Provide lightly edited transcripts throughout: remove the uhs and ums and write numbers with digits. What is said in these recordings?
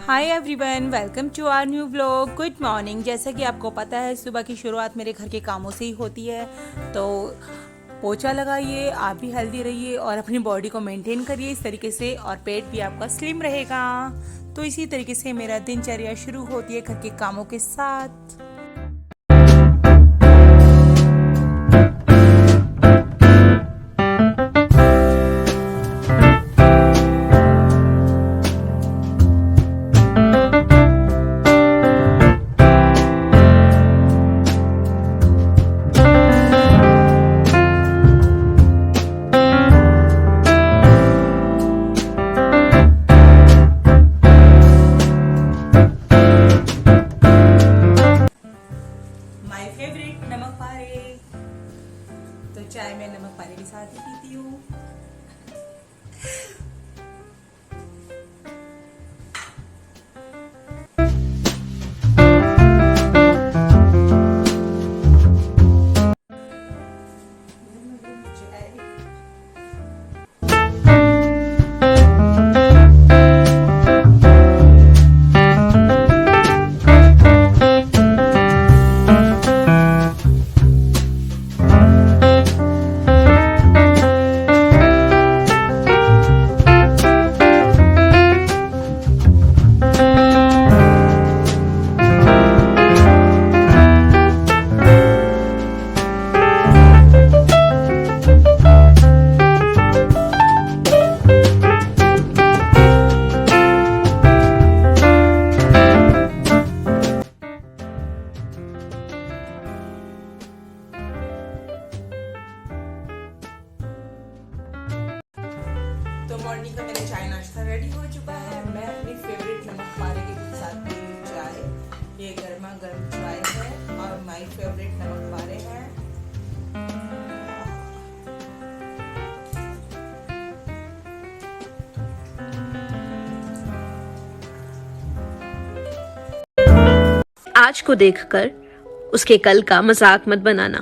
Hi everyone, welcome to our new vlog. Good morning. जैसा कि आपको पता है, सुबह की शुरुआत मेरे घर के कामों से ही होती है। तो पोछा लगाइए, आप भी हेल्दी रहिए और अपनी बॉडी को मेंटेन करिए इस तरीके से, और पेट भी आपका स्लिम रहेगा। तो इसी तरीके से मेरा दिनचर्या शुरू होती है घर के कामों के साथ। माय फेवरेट नमक पारे। तो चाय में नमक पारे के साथ ही पीती हूँ। तो मॉर्निंग का मेरा चाय नाश्ता रेडी हो चुका है। मैं अपनी फेवरेट नमक पारे के साथ पी रही हूँ चाय। ये गर्मा गर्म चाय है और माय फेवरेट नमक पारे है। आज को देखकर उसके कल का मजाक मत बनाना,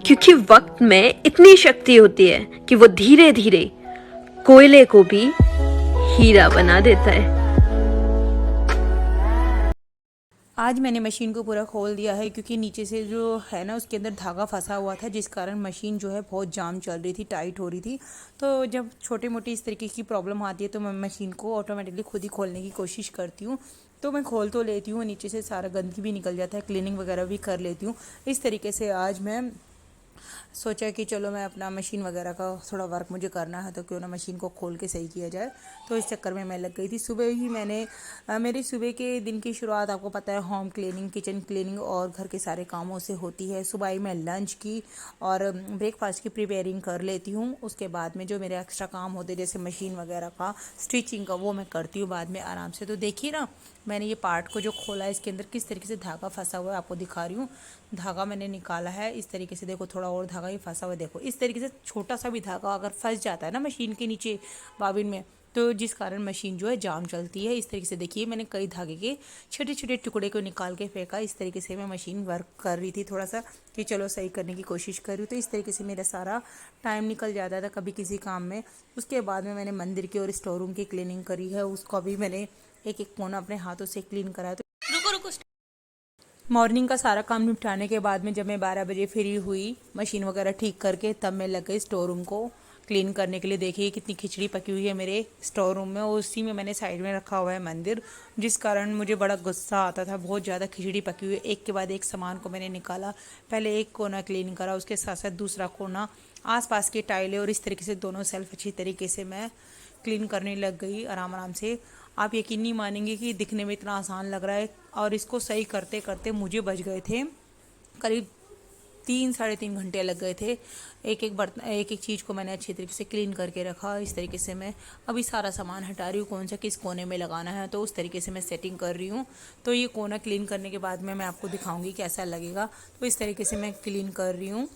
क्योंकि वक्त में इतनी शक्ति होती है कि वो धीरे धीरे कोयले को भी हीरा बना देता है। आज मैंने मशीन को पूरा खोल दिया है, क्योंकि नीचे से जो है ना उसके अंदर धागा फंसा हुआ था, जिस कारण मशीन जो है बहुत जाम चल रही थी, टाइट हो रही थी। तो जब छोटी मोटी इस तरीके की प्रॉब्लम आती है तो मैं मशीन को ऑटोमेटिकली खुद ही खोलने की कोशिश करती हूँ। तो मैं खोल तो लेती हूँ, नीचे से सारा गंदगी भी निकल जाता है, क्लीनिंग वगैरह भी कर लेती हूँ। इस तरीके से आज मैं सोचा कि चलो मैं अपना मशीन वगैरह का थोड़ा वर्क मुझे करना है, तो क्यों ना मशीन को खोल के सही किया जाए। तो इस चक्कर में मैं लग गई थी। सुबह ही मैंने मेरी सुबह के दिन की शुरुआत आपको पता है होम क्लीनिंग, किचन क्लीनिंग और घर के सारे कामों से होती है। सुबह ही मैं लंच की और ब्रेकफास्ट की प्रिपेयरिंग कर लेती हूँ। उसके बाद में जो मेरे एक्स्ट्रा काम होते हैं, जैसे मशीन वगैरह का, स्टिचिंग का, वो मैं करती हूँ बाद में आराम से। तो देखिए ना, मैंने ये पार्ट को जो खोला है, इसके अंदर किस तरीके से धागा फंसा हुआ है, आपको दिखा रही हूँ। धागा मैंने निकाला है इस तरीके से, देखो थोड़ा और धागा ही फंसा हुआ है। देखो इस तरीके से छोटा सा भी धागा अगर फंस जाता है ना मशीन के नीचे बाबिन में, तो जिस कारण मशीन जो है जाम चलती है। इस तरीके से देखिए, मैंने कई धागे के छोटे छोटे टुकड़े को निकाल के फेंका। इस तरीके से मैं मशीन वर्क कर रही थी, थोड़ा सा कि चलो सही करने की कोशिश कर रही हूँ। तो इस तरीके से मेरा सारा टाइम निकल जाता था कभी किसी काम में। उसके बाद में मैंने मंदिर की और स्टोर रूम की क्लीनिंग करी है, उसको भी मैंने एक एक कोना अपने हाथों से क्लीन करा है। तो मॉर्निंग का सारा काम निपटाने के बाद में जब मैं 12 बजे फ्री हुई मशीन वगैरह ठीक करके, तब मैं लग गई स्टोर रूम को क्लीन करने के लिए। देखिए कितनी खिचड़ी पकी हुई है मेरे स्टोर रूम में, और उसी में मैंने साइड में रखा हुआ है मंदिर, जिस कारण मुझे बड़ा गुस्सा आता था। बहुत ज़्यादा खिचड़ी पकी हुई है। एक के बाद एक सामान को मैंने निकाला। पहले एक कोना क्लीन करा, उसके साथ साथ दूसरा कोना, आसपास की टाइलें, और इस तरीके से दोनों सेल्फ अच्छी तरीके से मैं क्लीन करने लग गई आराम आराम से। आप यकीन नहीं मानेंगे कि दिखने में इतना आसान लग रहा है, और इसको सही करते करते मुझे बच गए थे करीब 3 साढ़े 3 घंटे लग गए थे। एक एक बर्तन, एक एक चीज़ को मैंने अच्छी तरीके से क्लीन करके रखा। इस तरीके से मैं अभी सारा सामान हटा रही हूँ, कौन सा किस कोने में लगाना है, तो उस तरीके से मैं सेटिंग कर रही हूँ। तो ये कोना क्लीन करने के बाद में मैं आपको दिखाऊंगी कैसा लगेगा। तो इस तरीके से मैं क्लीन कर रही हूँ।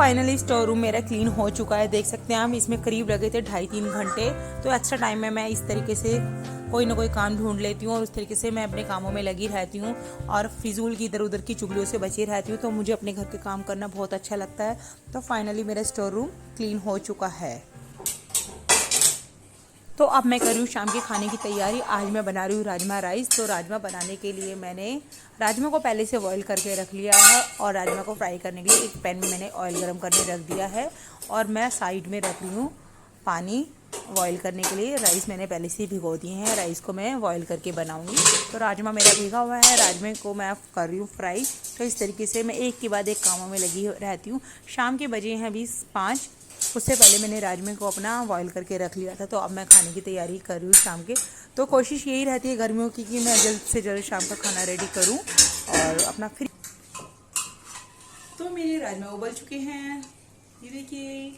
फाइनली स्टोर रूम मेरा क्लीन हो चुका है, देख सकते हैं आप। इसमें करीब लगे थे 2.5-3 घंटे। तो एक्स्ट्रा टाइम में मैं इस तरीके से कोई ना कोई काम ढूंढ लेती हूँ और उस तरीके से मैं अपने कामों में लगी रहती हूँ और फिजूल की इधर उधर की चुगलियों से बची रहती हूँ। तो मुझे अपने घर के काम करना बहुत अच्छा लगता है। तो फाइनली मेरा स्टोर रूम क्लीन हो चुका है। तो अब मैं कर रही हूँ शाम के खाने की तैयारी। आज मैं बना रही हूँ राजमा राइस। तो राजमा बनाने के लिए मैंने राजमा को पहले से बॉईल करके रख लिया है और राजमा को फ्राई करने के लिए एक पैन में मैंने ऑयल गरम करने रख दिया है और मैं साइड में रख रही हूँ पानी बॉईल करने के लिए। राइस मैंने पहले से ही भिगो दिए हैं, राइस को मैं बॉईल करके बनाऊँगी। तो राजमा मेरा भीगा हुआ है, राजमे को मैं कर रही हूँ फ्राई। तो इस तरीके से मैं एक के बाद एक कामों में लगी रहती हूँ। शाम के बजे हैं 5, उससे पहले मैंने राजमे को अपना बॉईल करके रख लिया था। तो अब मैं खाने की तैयारी कर रही हूँ शाम के। तो कोशिश यही रहती है गर्मियों की कि मैं जल्द से जल्द शाम का खाना रेडी करूँ और अपना फिर। तो मेरे राजमा उबल चुके हैं, ये देखिए।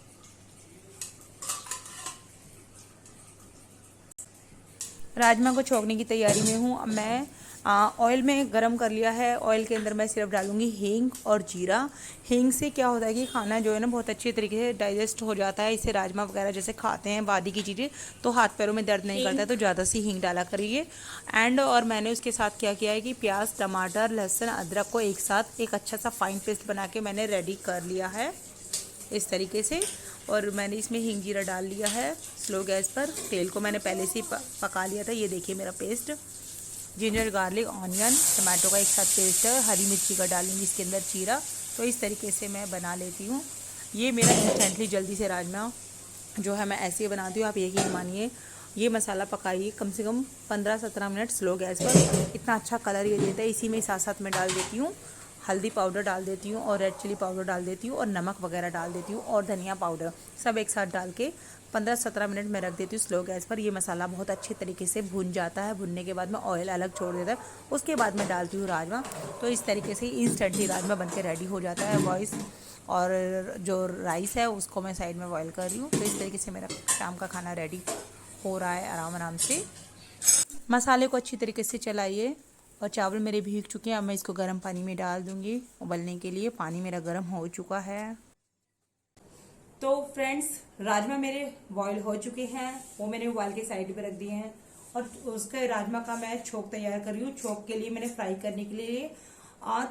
राजमा को छोंकने की तैयारी में हूँ। अब मैं ऑयल में गरम कर लिया है। ऑयल के अंदर मैं सिर्फ डालूंगी हींग और जीरा। हींग से क्या होता है कि खाना जो है ना बहुत अच्छे तरीके से डाइजेस्ट हो जाता है। इसे राजमा वगैरह जैसे खाते हैं बादी की चीज़ें तो हाथ पैरों में दर्द नहीं करता है, तो ज़्यादा सी हींग डाला करिए। और मैंने उसके साथ क्या किया है कि प्याज, टमाटर, लहसुन, अदरक को एक साथ एक अच्छा सा फाइन पेस्ट बना के मैंने रेडी कर लिया है इस तरीके से। और मैंने इसमें हींग जीरा डाल लिया है स्लो गैस पर। तेल को मैंने पहले से पका लिया था। ये देखिए मेरा paste. Ginger, garlic, onion, tomato का एक साथ पेस्ट है। हरी मिर्ची का डालूंगी इसके अंदर चीरा। तो इस तरीके से मैं बना लेती हूँ। ये मेरा इंस्टेंटली जल्दी से राजमा जो है मैं ऐसे ही बनाती हूँ। आप यकीन मानिए ये मसाला पकाइए कम से कम 15-17 मिनट स्लो गैस पर। इतना अच्छा कलर ये देता है। इसी में साथ साथ मैं डाल देती हूँ हल्दी पाउडर डाल देती हूँ और रेड चिली पाउडर डाल देती हूँ और नमक वगैरह डाल देती हूँ और धनिया पाउडर सब एक साथ डाल के 15-17 मिनट में रख देती हूँ स्लो गैस पर। ये मसाला बहुत अच्छे तरीके से भुन जाता है। भुनने के बाद में ऑयल अलग छोड़ देता है। उसके बाद मैं डालती हूँ राजमा। तो इस तरीके से इंस्टेंटली राजमा बन के रेडी हो जाता है। वॉइस और जो राइस है उसको मैं साइड में बॉईल कर रही हूँ। तो इस तरीके से मेरा शाम का खाना रेडी हो रहा है आराम आराम से। मसाले को अच्छी तरीके से चलाइए। और चावल मेरे भीग चुके हैं। अब मैं इसको गर्म पानी में डाल दूंगी उबलने के लिए। पानी मेरा गर्म हो चुका है। तो फ्रेंड्स राजमा मेरे बॉईल हो चुके हैं, वो मैंने उबाल के साइड पे रख दिए हैं। और उसके राजमा का मैं छोंक तैयार कर रही हूँ। छोंक के लिए मैंने फ्राई करने के लिए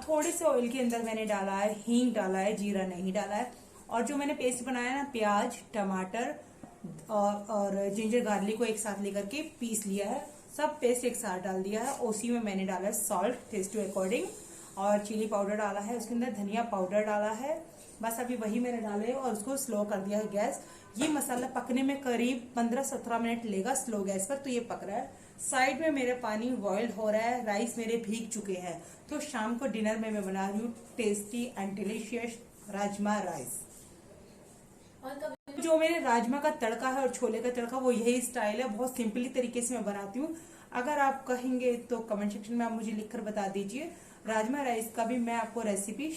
थोड़े से ऑयल के अंदर मैंने डाला है हींग डाला है, जीरा नहीं डाला है। और जो मैंने पेस्ट बनाया ना प्याज, टमाटर और जिंजर गार्लिक को एक साथ लेकर के पीस लिया है। सब पेस्ट एक साथ डाल दिया है। उसी में मैंने डाला है सॉल्ट टेस्ट टू अकॉर्डिंग और चिली पाउडर डाला है। उसके अंदर धनिया पाउडर डाला है। बस अभी वही मैंने डाले और उसको स्लो कर दिया है गैस। ये मसाला पकने में करीब 15-17 मिनट लेगा स्लो गैस पर। तो ये पक रहा है। साइड में मेरा पानी बॉइल्ड हो रहा है। राइस मेरे भीग चुके हैं। तो शाम को डिनर में मैं बना रही हूँ tasty and delicious rajma rice. जो मेरे राजमा का तड़का है और छोले का तड़का वो यही स्टाइल है। बहुत सिंपली तरीके से मैं बनाती हूँ। अगर आप कहेंगे तो कमेंट सेक्शन में आप मुझे लिखकर बता दीजिए। राजमा राइस का भी मैं आपको रेसिपी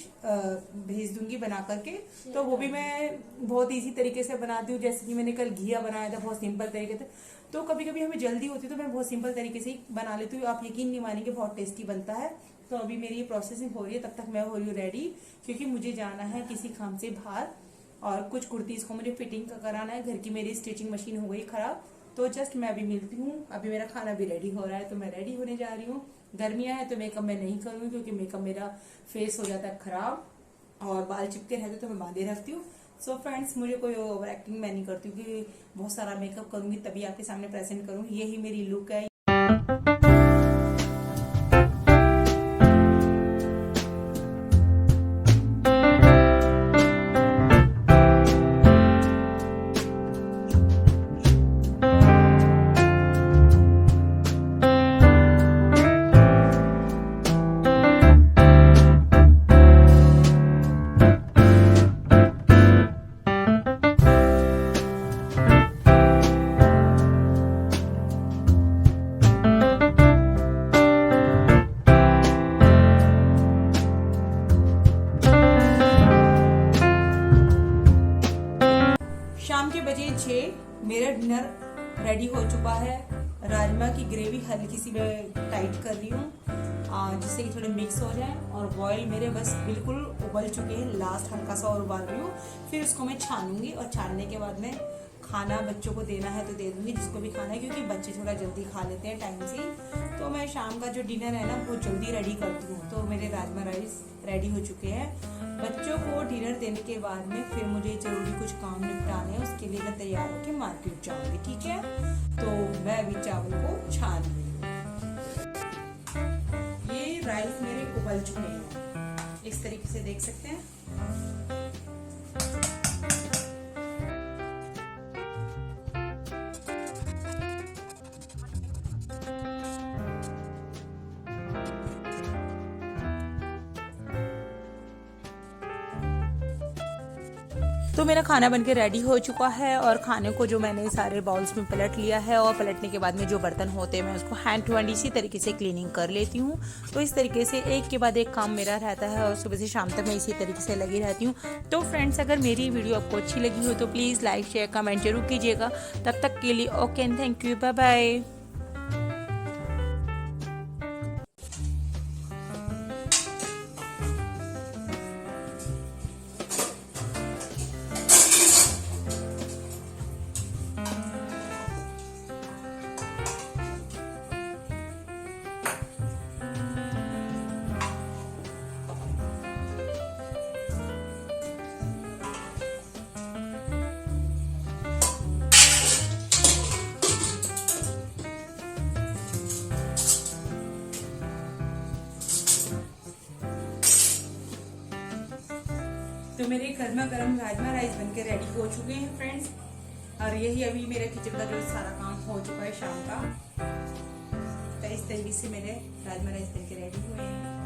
भेज दूंगी बना करके। तो वो भी मैं बहुत इजी तरीके से बनाती हूँ। जैसे कि मैंने कल घिया बनाया था बहुत सिंपल तरीके से। तो कभी कभी हमें जल्दी होती है तो मैं बहुत सिंपल तरीके से ही बना लेती हूँ। आप यकीन नहीं मानेंगे बहुत टेस्टी बनता है। तो अभी मेरी ये प्रोसेसिंग हो रही है, तब तक मैं हो रही हूँ रेडी, क्योंकि मुझे जाना है किसी काम से बाहर। और कुछ कुर्तीज को मुझे फिटिंग का कराना है। घर की मेरी स्टिचिंग मशीन हो गई खराब। तो जस्ट मैं अभी मिलती हूँ। अभी मेरा खाना भी रेडी हो रहा है तो मैं रेडी होने जा रही हूँ। गर्मियाँ है तो मेकअप मैं नहीं करूँगी क्योंकि मेकअप मेरा फेस हो जाता है खराब और बाल चिपके रहते तो मैं बांधे रखती हूँ। सो फ्रेंड्स मुझे कोई ओवर एक्टिंग मैं नहीं करती हूँ कि बहुत सारा मेकअप करूंगी तभी आपके सामने प्रेजेंट करूंगी। यही मेरी लुक है। शाम के बजे 6 मेरा डिनर रेडी हो चुका है। राजमा की ग्रेवी हल्की सी मैं टाइट कर रही हूँ जिससे कि थोड़े मिक्स हो जाए। और बॉयल मेरे बस बिल्कुल उबल चुके हैं, लास्ट हल्का सा और उबाल रही हूँ। फिर उसको मैं छानूंगी और छानने के बाद में खाना बच्चों को देना है तो दे दूंगी, जिसको भी खाना है, क्योंकि बच्चे थोड़ा जल्दी खा लेते हैं टाइम से। तो मैं शाम का जो डिनर है ना वो जल्दी रेडी करती हूँ। तो मेरे राजमा राइस रेडी हो चुके हैं। बच्चों को डिनर देने के बाद में फिर मुझे जरूरी कुछ काम निपटाने हैं, उसके लिए मैं तैयार होकर मार्केट जाऊंगी। ठीक है, तो मैं अभी चावल को छान रही हूँ। ये राइस मेरे उबल चुके हैं, इस तरीके से देख सकते हैं। तो मेरा खाना बनके रेडी हो चुका है और खाने को जो मैंने सारे बाउल्स में पलट लिया है और पलटने के बाद में जो बर्तन होते हैं मैं उसको हैंड टू हैंड इसी तरीके से क्लीनिंग कर लेती हूँ। तो इस तरीके से एक के बाद एक काम मेरा रहता है और सुबह से शाम तक मैं इसी तरीके से लगी रहती हूँ। तो फ्रेंड्स, अगर मेरी वीडियो आपको अच्छी लगी हो तो प्लीज़ लाइक शेयर कमेंट जरूर कीजिएगा। तब तक के लिए okay and thank you, bye bye. तो मेरे गर्मा गर्म राजमा राइस बनके रेडी हो चुके हैं फ्रेंड्स। और यही अभी मेरे किचन का जो सारा काम हो चुका है शाम का। तो इस तरीके से मेरे राजमा राइस बनके रेडी हुए हैं।